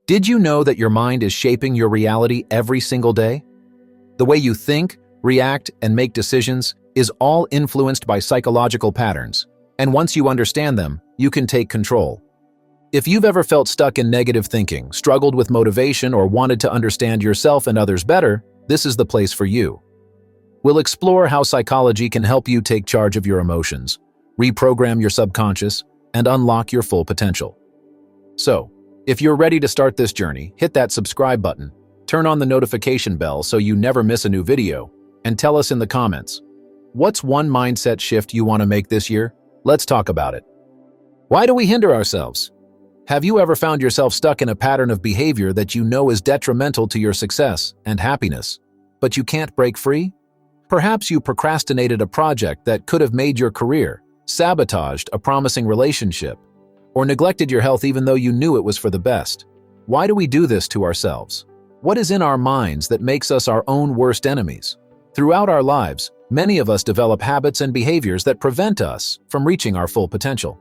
Did you know that your mind is shaping your reality every single day? The way you think, react, and make decisions is all influenced by psychological patterns, and once you understand them, you can take control. If you've ever felt stuck in negative thinking, struggled with motivation, or wanted to understand yourself and others better, this is the place for you. We'll explore how psychology can help you take charge of your emotions, reprogram your subconscious, and unlock your full potential. So, if you're ready to start this journey, hit that subscribe button, turn on the notification bell so you never miss a new video, and tell us in the comments, what's one mindset shift you want to make this year? Let's talk about it. Why do we hinder ourselves? Have you ever found yourself stuck in a pattern of behavior that you know is detrimental to your success and happiness, but you can't break free? Perhaps you procrastinated a project that could have made your career, sabotaged a promising relationship, or neglected your health even though you knew it was for the best. Why do we do this to ourselves? What is in our minds that makes us our own worst enemies? Throughout our lives, many of us develop habits and behaviors that prevent us from reaching our full potential.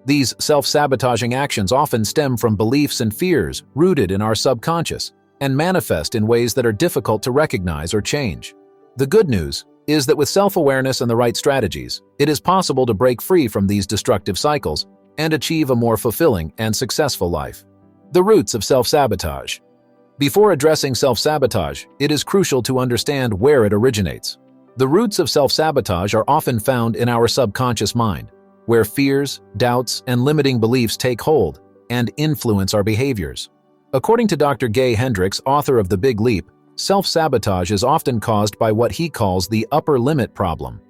These self-sabotaging actions often stem from beliefs and fears rooted in our subconscious and manifest in ways that are difficult to recognize or change. The good news is that with self-awareness and the right strategies, it is possible to break free from these destructive cycles and achieve a more fulfilling and successful life. The roots of self-sabotage. Before addressing self-sabotage, it is crucial to understand where it originates. The roots of self-sabotage are often found in our subconscious mind, where fears, doubts, and limiting beliefs take hold and influence our behaviors. According to Dr. Gay Hendricks, author of The Big Leap, self-sabotage is often caused by what he calls the upper limit problem.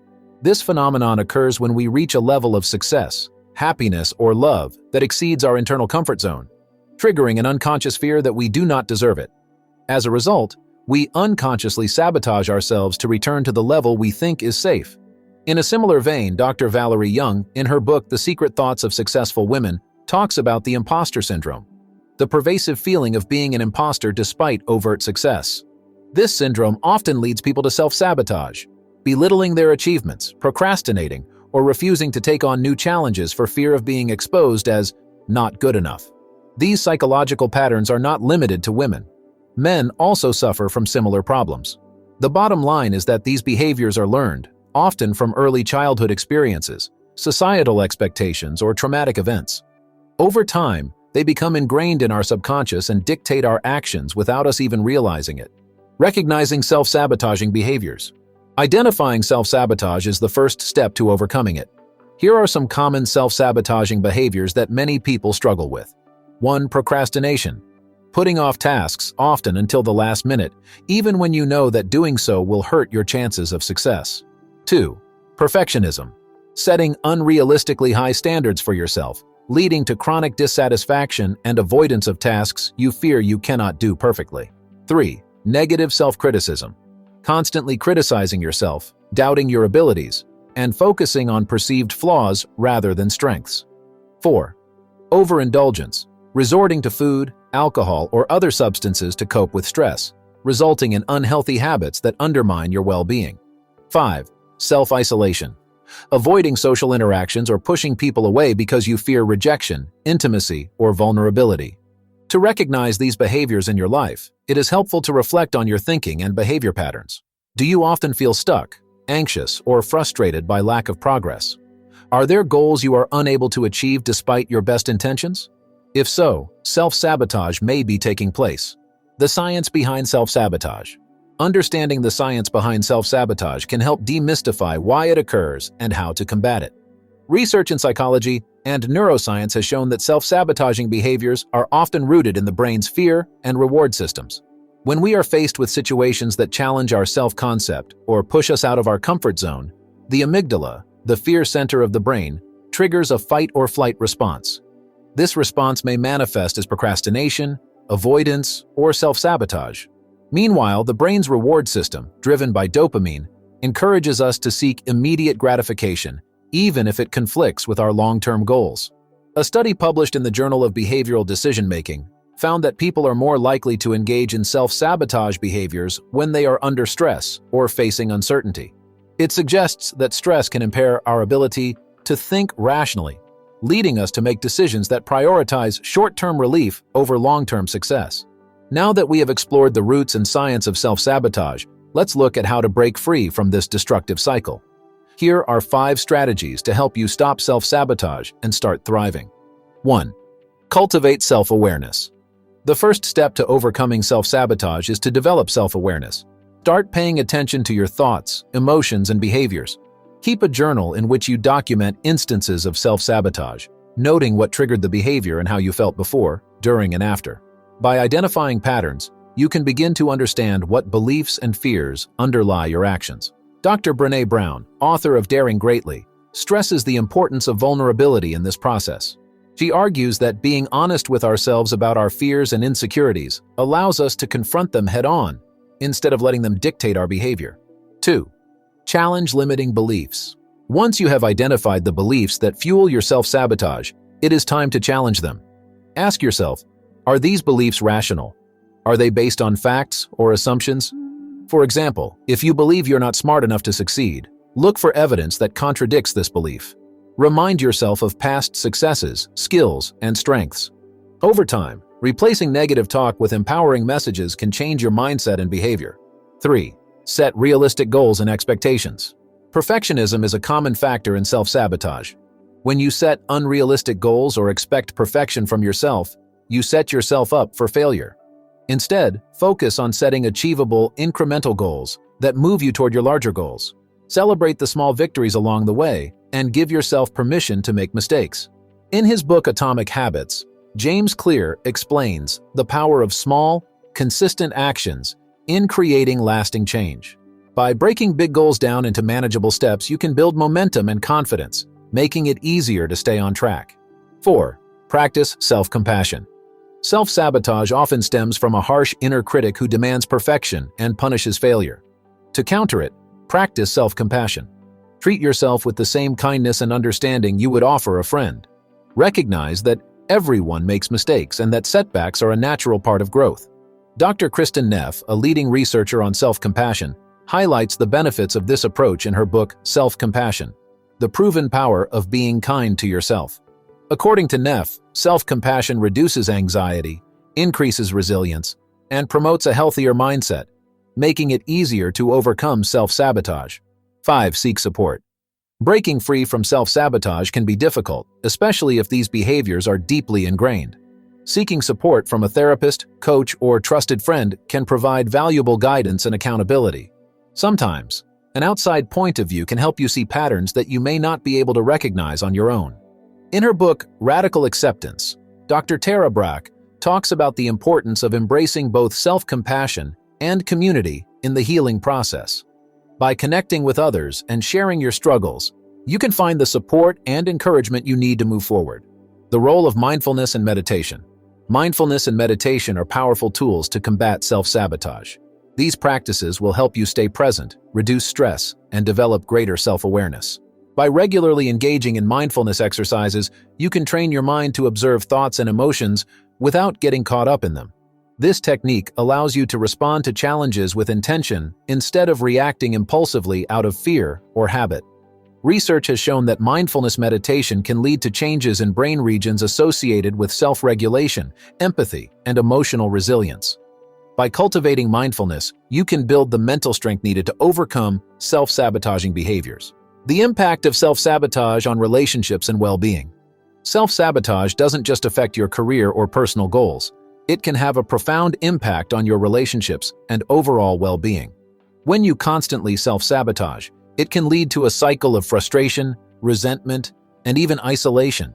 This phenomenon occurs when we reach a level of success, happiness, or love that exceeds our internal comfort zone, triggering an unconscious fear that we do not deserve it. As a result, we unconsciously sabotage ourselves to return to the level we think is safe. In a similar vein, Dr. Valerie Young, in her book The Secret Thoughts of Successful Women, talks about the imposter syndrome, the pervasive feeling of being an imposter despite overt success. This syndrome often leads people to self-sabotage, belittling their achievements, procrastinating, or refusing to take on new challenges for fear of being exposed as not good enough. These psychological patterns are not limited to women. Men also suffer from similar problems. The bottom line is that these behaviors are learned, often from early childhood experiences, societal expectations, or traumatic events. Over time, they become ingrained in our subconscious and dictate our actions without us even realizing it. Recognizing self-sabotaging behaviors. Identifying self-sabotage is the first step to overcoming it. Here are some common self-sabotaging behaviors that many people struggle with. 1. Procrastination. Putting off tasks often until the last minute, even when you know that doing so will hurt your chances of success. 2. Perfectionism. Setting unrealistically high standards for yourself, leading to chronic dissatisfaction and avoidance of tasks you fear you cannot do perfectly. 3. Negative self-criticism. Constantly criticizing yourself, doubting your abilities, and focusing on perceived flaws rather than strengths. 4. Overindulgence. Resorting to food, alcohol, or other substances to cope with stress, resulting in unhealthy habits that undermine your well-being. 5. Self-isolation. Avoiding social interactions or pushing people away because you fear rejection, intimacy, or vulnerability. To recognize these behaviors in your life, it is helpful to reflect on your thinking and behavior patterns. Do you often feel stuck, anxious, or frustrated by lack of progress? Are there goals you are unable to achieve despite your best intentions? If so, self-sabotage may be taking place. The science behind self-sabotage. Understanding the science behind self-sabotage can help demystify why it occurs and how to combat it. Research in psychology and neuroscience has shown that self-sabotaging behaviors are often rooted in the brain's fear and reward systems. When we are faced with situations that challenge our self-concept or push us out of our comfort zone, the amygdala, the fear center of the brain, triggers a fight-or-flight response. This response may manifest as procrastination, avoidance, or self-sabotage. Meanwhile, the brain's reward system, driven by dopamine, encourages us to seek immediate gratification, even if it conflicts with our long-term goals. A study published in the Journal of Behavioral Decision-Making found that people are more likely to engage in self-sabotage behaviors when they are under stress or facing uncertainty. It suggests that stress can impair our ability to think rationally, leading us to make decisions that prioritize short-term relief over long-term success. Now that we have explored the roots and science of self-sabotage, let's look at how to break free from this destructive cycle. Here are 5 strategies to help you stop self-sabotage and start thriving. 1. Cultivate self-awareness. The first step to overcoming self-sabotage is to develop self-awareness. Start paying attention to your thoughts, emotions, and behaviors. Keep a journal in which you document instances of self-sabotage, noting what triggered the behavior and how you felt before, during, and after. By identifying patterns, you can begin to understand what beliefs and fears underlie your actions. Dr. Brené Brown, author of Daring Greatly, stresses the importance of vulnerability in this process. She argues that being honest with ourselves about our fears and insecurities allows us to confront them head-on, instead of letting them dictate our behavior. 2. Challenge limiting beliefs. Once you have identified the beliefs that fuel your self-sabotage, it is time to challenge them. Ask yourself, are these beliefs rational? Are they based on facts or assumptions? For example, if you believe you're not smart enough to succeed, look for evidence that contradicts this belief. Remind yourself of past successes, skills, and strengths. Over time, replacing negative talk with empowering messages can change your mindset and behavior. 3. Set realistic goals and expectations. Perfectionism is a common factor in self-sabotage. When you set unrealistic goals or expect perfection from yourself, you set yourself up for failure. Instead, focus on setting achievable, incremental goals that move you toward your larger goals. Celebrate the small victories along the way and give yourself permission to make mistakes. In his book Atomic Habits, James Clear explains the power of small, consistent actions in creating lasting change. By breaking big goals down into manageable steps, you can build momentum and confidence, making it easier to stay on track. 4. Practice self-compassion. Self-sabotage often stems from a harsh inner critic who demands perfection and punishes failure. To counter it, practice self-compassion. Treat yourself with the same kindness and understanding you would offer a friend. Recognize that everyone makes mistakes and that setbacks are a natural part of growth. Dr. Kristin Neff, a leading researcher on self-compassion, highlights the benefits of this approach in her book Self-Compassion: The Proven Power of Being Kind to Yourself. According to Neff, self-compassion reduces anxiety, increases resilience, and promotes a healthier mindset, making it easier to overcome self-sabotage. 5. Seek support. Breaking free from self-sabotage can be difficult, especially if these behaviors are deeply ingrained. Seeking support from a therapist, coach, or trusted friend can provide valuable guidance and accountability. Sometimes, an outside point of view can help you see patterns that you may not be able to recognize on your own. In her book, Radical Acceptance, Dr. Tara Brach talks about the importance of embracing both self-compassion and community in the healing process. By connecting with others and sharing your struggles, you can find the support and encouragement you need to move forward. The role of mindfulness and meditation. Mindfulness and meditation are powerful tools to combat self-sabotage. These practices will help you stay present, reduce stress, and develop greater self-awareness. By regularly engaging in mindfulness exercises, you can train your mind to observe thoughts and emotions without getting caught up in them. This technique allows you to respond to challenges with intention instead of reacting impulsively out of fear or habit. Research has shown that mindfulness meditation can lead to changes in brain regions associated with self-regulation, empathy, and emotional resilience. By cultivating mindfulness, you can build the mental strength needed to overcome self-sabotaging behaviors. The impact of self-sabotage on relationships and well-being. Self-sabotage doesn't just affect your career or personal goals. It can have a profound impact on your relationships and overall well-being. When you constantly self-sabotage, it can lead to a cycle of frustration, resentment, and even isolation.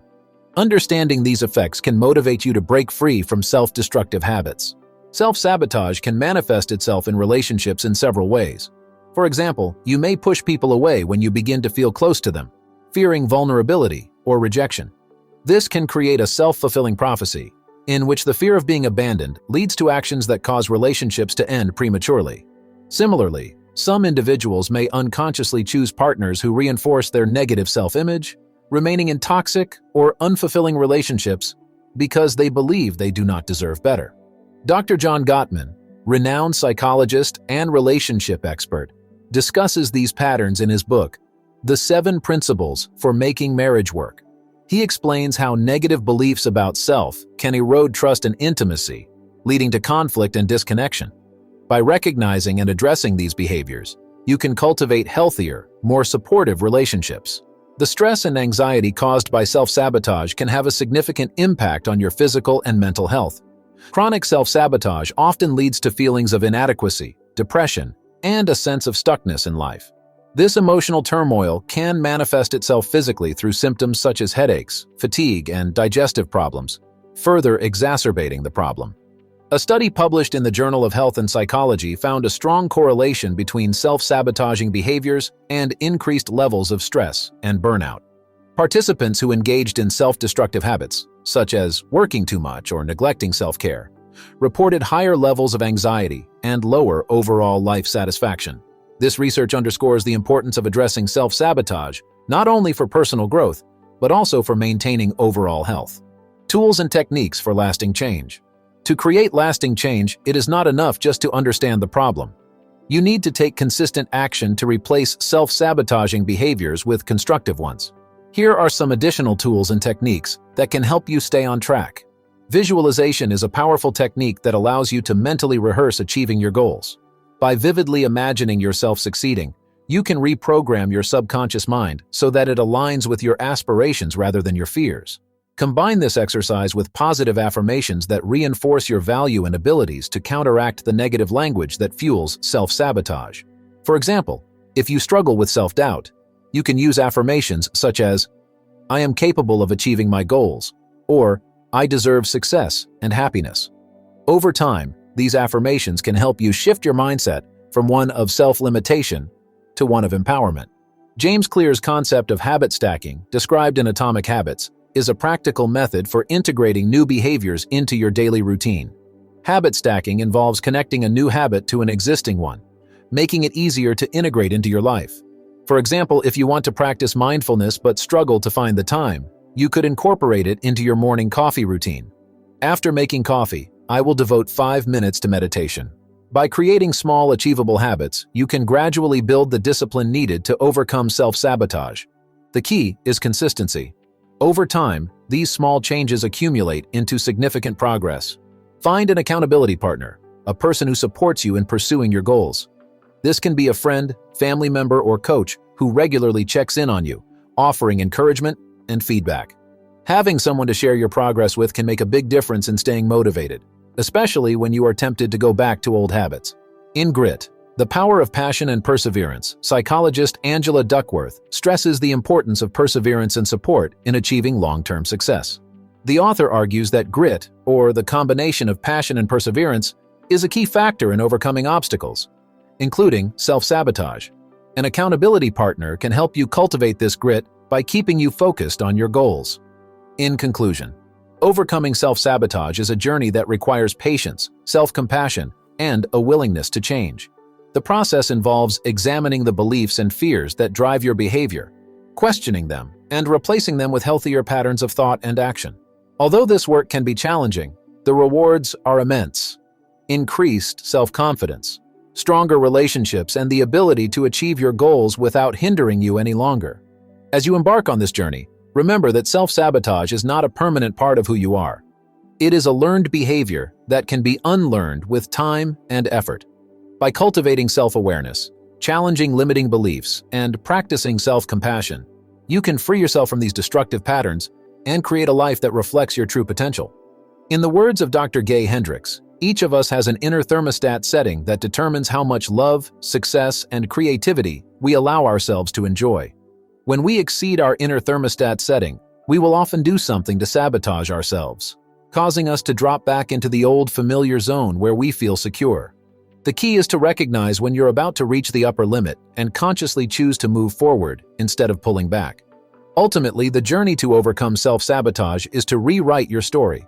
Understanding these effects can motivate you to break free from self-destructive habits. Self-sabotage can manifest itself in relationships in several ways. For example, you may push people away when you begin to feel close to them, fearing vulnerability or rejection. This can create a self-fulfilling prophecy, in which the fear of being abandoned leads to actions that cause relationships to end prematurely. Similarly, some individuals may unconsciously choose partners who reinforce their negative self-image, remaining in toxic or unfulfilling relationships because they believe they do not deserve better. Dr. John Gottman, renowned psychologist and relationship expert, discusses these patterns in his book, The 7 Principles for Making Marriage Work. He explains how negative beliefs about self can erode trust and intimacy, leading to conflict and disconnection. By recognizing and addressing these behaviors, you can cultivate healthier, more supportive relationships. The stress and anxiety caused by self-sabotage can have a significant impact on your physical and mental health. Chronic self-sabotage often leads to feelings of inadequacy, depression, and a sense of stuckness in life. This emotional turmoil can manifest itself physically through symptoms such as headaches, fatigue, and digestive problems, further exacerbating the problem. A study published in the Journal of Health and Psychology found a strong correlation between self-sabotaging behaviors and increased levels of stress and burnout. Participants who engaged in self-destructive habits, such as working too much or neglecting self-care, reported higher levels of anxiety and lower overall life satisfaction. This research underscores the importance of addressing self-sabotage, not only for personal growth, but also for maintaining overall health. Tools and techniques for lasting change. To create lasting change, it is not enough just to understand the problem. You need to take consistent action to replace self-sabotaging behaviors with constructive ones. Here are some additional tools and techniques that can help you stay on track. Visualization is a powerful technique that allows you to mentally rehearse achieving your goals. By vividly imagining yourself succeeding, you can reprogram your subconscious mind so that it aligns with your aspirations rather than your fears. Combine this exercise with positive affirmations that reinforce your value and abilities to counteract the negative language that fuels self-sabotage. For example, if you struggle with self-doubt, you can use affirmations such as, "I am capable of achieving my goals," or "I deserve success and happiness." Over time, these affirmations can help you shift your mindset from one of self-limitation to one of empowerment. James Clear's concept of habit stacking, described in Atomic Habits, is a practical method for integrating new behaviors into your daily routine. Habit stacking involves connecting a new habit to an existing one, making it easier to integrate into your life. For example, if you want to practice mindfulness but struggle to find the time, you could incorporate it into your morning coffee routine. After making coffee, I will devote 5 minutes to meditation. By creating small, achievable habits, you can gradually build the discipline needed to overcome self-sabotage. The key is consistency. Over time, these small changes accumulate into significant progress. Find an accountability partner, a person who supports you in pursuing your goals. This can be a friend, family member, or coach who regularly checks in on you, offering encouragement and feedback. Having someone to share your progress with can make a big difference in staying motivated, especially when you are tempted to go back to old habits. In Grit, The Power of Passion and Perseverance, psychologist Angela Duckworth stresses the importance of perseverance and support in achieving long-term success. The author argues that grit, or the combination of passion and perseverance, is a key factor in overcoming obstacles, including self-sabotage. An accountability partner can help you cultivate this grit by keeping you focused on your goals. In conclusion, overcoming self-sabotage is a journey that requires patience, self-compassion, and a willingness to change. The process involves examining the beliefs and fears that drive your behavior, questioning them, and replacing them with healthier patterns of thought and action. Although this work can be challenging, the rewards are immense. Increased self-confidence, stronger relationships, and the ability to achieve your goals without hindering you any longer. As you embark on this journey, remember that self-sabotage is not a permanent part of who you are. It is a learned behavior that can be unlearned with time and effort. By cultivating self-awareness, challenging limiting beliefs, and practicing self-compassion, you can free yourself from these destructive patterns and create a life that reflects your true potential. In the words of Dr. Gay Hendricks, each of us has an inner thermostat setting that determines how much love, success, and creativity we allow ourselves to enjoy. When we exceed our inner thermostat setting, we will often do something to sabotage ourselves, causing us to drop back into the old familiar zone where we feel secure. The key is to recognize when you're about to reach the upper limit and consciously choose to move forward instead of pulling back. Ultimately, the journey to overcome self-sabotage is to rewrite your story.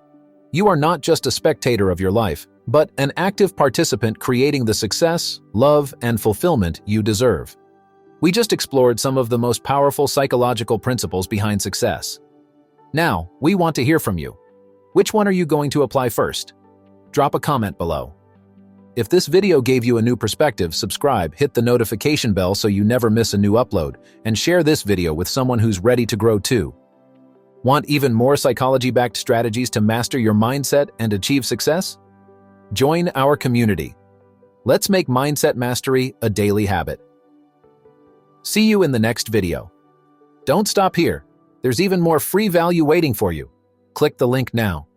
You are not just a spectator of your life, but an active participant creating the success, love, and fulfillment you deserve. We just explored some of the most powerful psychological principles behind success. Now, we want to hear from you. Which one are you going to apply first? Drop a comment below. If this video gave you a new perspective, subscribe, hit the notification bell so you never miss a new upload, and share this video with someone who's ready to grow too. Want even more psychology-backed strategies to master your mindset and achieve success? Join our community. Let's make mindset mastery a daily habit. See you in the next video. Don't stop here. There's even more free value waiting for you. Click the link now.